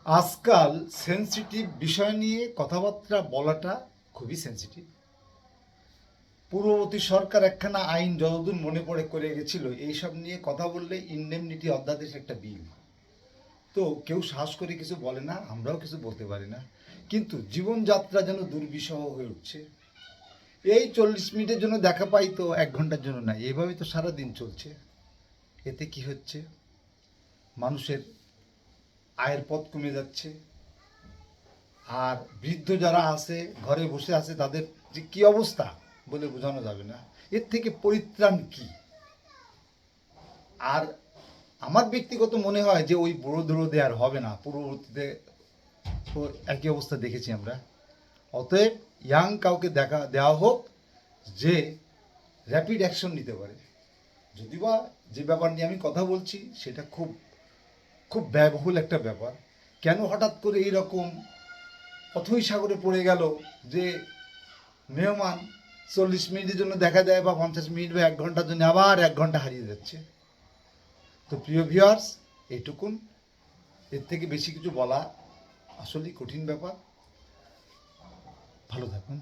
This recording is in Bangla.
আজকাল সেন্সিটিভ বিষয় নিয়ে কথাবার্তা বলাটা খুবই সেন্সিটিভ। পূর্ববর্তী সরকার একখানা আইন যতদূর মনে পড়ে করে গেছিল এইসব নিয়ে কথা বললে ইনডেমনিটি অধ্যাদেশ একটা বিল। তো কেউ সাহস করে কিছু বলে না, আমরাও কিছু বলতে পারি না, কিন্তু জীবনযাত্রা যেন দুর্বিষহ হয়ে উঠছে। এই 40 মিনিটের জন্য দেখা পাই তো 1 ঘন্টার জন্য না, এইভাবেই তো সারাদিন চলছে। এতে কি হচ্ছে? মানুষের আয়ের পথ কমে যাচ্ছে, আর বৃদ্ধ যারা আছে ঘরে বসে আছে তাদের যে কি অবস্থা বলে বোঝানো যাবে না। এর থেকে পরিত্রাণ কি? আর আমার ব্যক্তিগত মনে হয় যে ওই বড় দৌড়দে আর হবে না, পূর্ববর্তীতে তো একই অবস্থা দেখেছি আমরা। অতএব ইয়াং কাউকে দেখা দেওয়া হোক যে র্যাপিড অ্যাকশন নিতে পারে। যদিবা যে ব্যাপার নিয়ে আমি কথা বলছি সেটা খুব খুব ব্যয়বহুল একটা ব্যাপার। কেন হঠাৎ করে এইরকম অথই সাগরে পড়ে গেল যে মেহমান 40 মিনিটের জন্য দেখা দেয় বা 50 মিনিট বা 1 ঘন্টার জন্য আবার 1 ঘন্টা হারিয়ে যাচ্ছে। তো প্রিয় ভিউয়ার্স, এইটুকুন, এর থেকে বেশি কিছু বলা আসলেই কঠিন ব্যাপার। ভালো থাকুন।